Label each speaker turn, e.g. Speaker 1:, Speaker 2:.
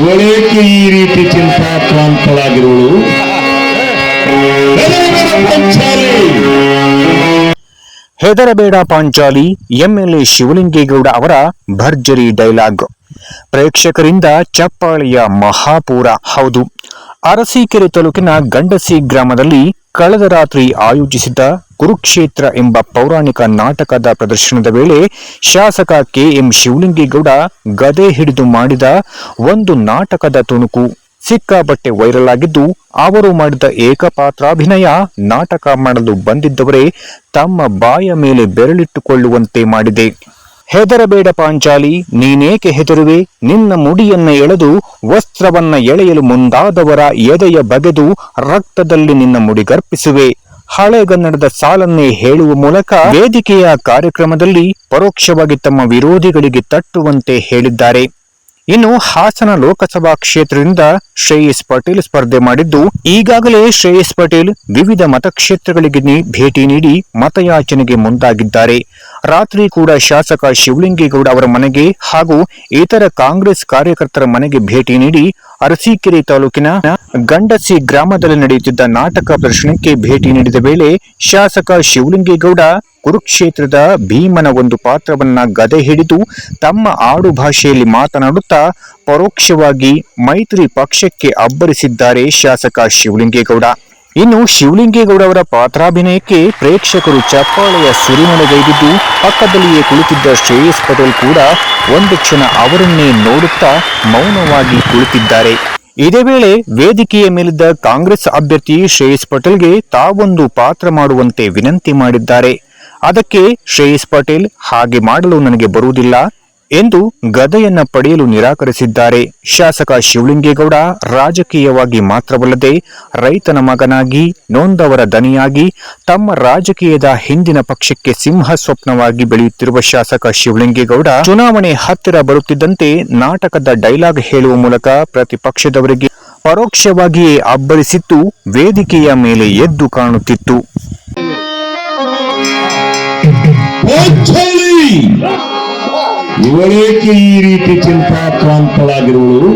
Speaker 1: ಇವಳೇಕೆ ಈ ರೀತಿ ಚಿಂತಾಕ್ರಾಂತಳಾಗಿರುವಳು?
Speaker 2: ಹೆದರಬೇಡ ಪಾಂಚಾಲಿ ಎಂಎಲ್ಎ ಶಿವಲಿಂಗೇಗೌಡ ಅವರ ಭರ್ಜರಿ ಡೈಲಾಗ್ ಪ್ರೇಕ್ಷಕರಿಂದ ಚಪ್ಪಾಳೆಯ ಮಹಾಪೂರ. ಹೌದು, ಅರಸೀಕೆರೆ ತಾಲೂಕಿನ ಗಂಡಸಿ ಗ್ರಾಮದಲ್ಲಿ ಕಳೆದ ರಾತ್ರಿ ಆಯೋಜಿಸಿದ್ದ ಕುರುಕ್ಷೇತ್ರ ಎಂಬ ಪೌರಾಣಿಕ ನಾಟಕದ ಪ್ರದರ್ಶನದ ವೇಳೆ ಶಾಸಕ ಕೆಎಂ ಶಿವಲಿಂಗೇಗೌಡ ಗದೆ ಹಿಡಿದು ಮಾಡಿದ ಒಂದು ನಾಟಕದ ತುಣುಕು ಸಿಕ್ಕಾಪಟ್ಟೆ ವೈರಲ್ ಆಗಿದ್ದು, ಅವರು ಮಾಡಿದ ಏಕಪಾತ್ರಾಭಿನಯ ನಾಟಕ ಮಾಡಲು ಬಂದಿದ್ದವರೇ ತಮ್ಮ ಬಾಯ ಮೇಲೆ ಬೆರಳಿಟ್ಟುಕೊಳ್ಳುವಂತೆ ಮಾಡಿದೆ. ಹೆದರಬೇಡ ಪಾಂಚಾಲಿ, ನೀನೇಕೆ ಹೆದರುವೆ? ನಿನ್ನ ಮುಡಿಯನ್ನ ಎಳೆದು ವಸ್ತ್ರವನ್ನ ಎಳೆಯಲು ಮುಂದಾದವರ ಎದೆಯ ಬಗೆದು ರಕ್ತದಲ್ಲಿ ನಿನ್ನ ಮುಡಿಗರ್ಪಿಸುವೆ. ಹಳೆಗನ್ನಡದ ಸಾಲನ್ನೇ ಹೇಳುವ ಮೂಲಕ ವೇದಿಕೆಯ ಕಾರ್ಯಕ್ರಮದಲ್ಲಿ ಪರೋಕ್ಷವಾಗಿ ತಮ್ಮ ವಿರೋಧಿಗಳಿಗೆ ತಟ್ಟುವಂತೆ ಹೇಳಿದ್ದಾರೆ. ಇನ್ನು ಹಾಸನ ಲೋಕಸಭಾ ಕ್ಷೇತ್ರದಿಂದ ಶ್ರೇಯಸ್ ಪಟೇಲ್ ಸ್ಪರ್ಧೆ ಮಾಡಿದ್ದು, ಈಗಾಗಲೇ ಶ್ರೇಯಸ್ ಪಟೇಲ್ ವಿವಿಧ ಮತಕ್ಷೇತ್ರಗಳಿಗೆ ಭೇಟಿ ನೀಡಿ ಮತಯಾಚನೆಗೆ ಮುಂದಾಗಿದ್ದಾರೆ. ರಾತ್ರಿ ಕೂಡ ಶಾಸಕ ಶಿವಲಿಂಗೇಗೌಡ ಅವರ ಮನೆಗೆ ಹಾಗೂ ಇತರ ಕಾಂಗ್ರೆಸ್ ಕಾರ್ಯಕರ್ತರ ಮನೆಗೆ ಭೇಟಿ ನೀಡಿ ಅರಸೀಕೆರೆ ತಾಲೂಕಿನ ಗಂಡಸಿ ಗ್ರಾಮದಲ್ಲಿ ನಡೆಯುತ್ತಿದ್ದ ನಾಟಕ ಪ್ರದರ್ಶನಕ್ಕೆ ಭೇಟಿ ನೀಡಿದ ವೇಳೆ ಶಾಸಕ ಶಿವಲಿಂಗೇಗೌಡ ಕುರುಕ್ಷೇತ್ರದ ಭೀಮನ ಒಂದು ಪಾತ್ರವನ್ನ ಗದೆ ಹಿಡಿದು ತಮ್ಮ ಆಡು ಭಾಷೆಯಲ್ಲಿ ಮಾತನಾಡುತ್ತಾ ಪರೋಕ್ಷವಾಗಿ ಮೈತ್ರಿ ಪಕ್ಷಕ್ಕೆ ಅಬ್ಬರಿಸಿದ್ದಾರೆ ಶಾಸಕ ಶಿವಲಿಂಗೇಗೌಡ. ಇನ್ನು ಶಿವಲಿಂಗೇಗೌಡ ಅವರ ಪಾತ್ರಾಭಿನಯಕ್ಕೆ ಪ್ರೇಕ್ಷಕರು ಚಪ್ಪಾಳೆಯ ಸುರಿಮಳೆಗೈದಿದ್ದು, ಪಕ್ಕದಲ್ಲಿಯೇ ಕುಳಿತಿದ್ದ ಶ್ರೇಯಸ್ ಪಟೇಲ್ ಕೂಡ ಒಂದು ಕ್ಷಣ ಅವರನ್ನೇ ನೋಡುತ್ತಾ ಮೌನವಾಗಿ ಕುಳಿತಿದ್ದಾರೆ. ಇದೇ ವೇಳೆ ವೇದಿಕೆಯ ಮೇಲಿದ್ದ ಕಾಂಗ್ರೆಸ್ ಅಭ್ಯರ್ಥಿ ಶ್ರೇಯಸ್ ಪಟೇಲ್ಗೆ ತಾವೊಂದು ಪಾತ್ರ ಮಾಡುವಂತೆ ವಿನಂತಿ ಮಾಡಿದ್ದಾರೆ. ಅದಕ್ಕೆ ಶ್ರೇಯಸ್ ಪಟೇಲ್ ಹಾಗೆ ಮಾಡಲು ನನಗೆ ಬರುವುದಿಲ್ಲ ಎಂದು ಗದೆಯನ್ನ ಪಡೆಯಲು ನಿರಾಕರಿಸಿದ್ದಾರೆ. ಶಾಸಕ ಶಿವಲಿಂಗೇಗೌಡ ರಾಜಕೀಯವಾಗಿ ಮಾತ್ರವಲ್ಲದೆ ರೈತನ ಮಗನಾಗಿ, ನೊಂದವರ ದನಿಯಾಗಿ ತಮ್ಮ ರಾಜಕೀಯದ ಹಿಂದಿನ ಪಕ್ಷಕ್ಕೆ ಸಿಂಹ ಸ್ವಪ್ನವಾಗಿ ಬೆಳೆಯುತ್ತಿರುವ ಶಾಸಕ ಶಿವಲಿಂಗೇಗೌಡ ಚುನಾವಣೆ ಹತ್ತಿರ ಬರುತ್ತಿದ್ದಂತೆ ನಾಟಕದ ಡೈಲಾಗ್ ಹೇಳುವ ಮೂಲಕ ಪ್ರತಿಪಕ್ಷದವರಿಗೆ ಪರೋಕ್ಷವಾಗಿಯೇ ಅಬ್ಬರಿಸಿದ್ದು ವೇದಿಕೆಯ ಮೇಲೆ ಎದ್ದು ಕಾಣುತ್ತಿತ್ತು.
Speaker 1: ಇವಳೇಕೆ ಈ ರೀತಿ ಚಿಂತಾಕ್ರಾಂತಳಾಗಿರುವಳು?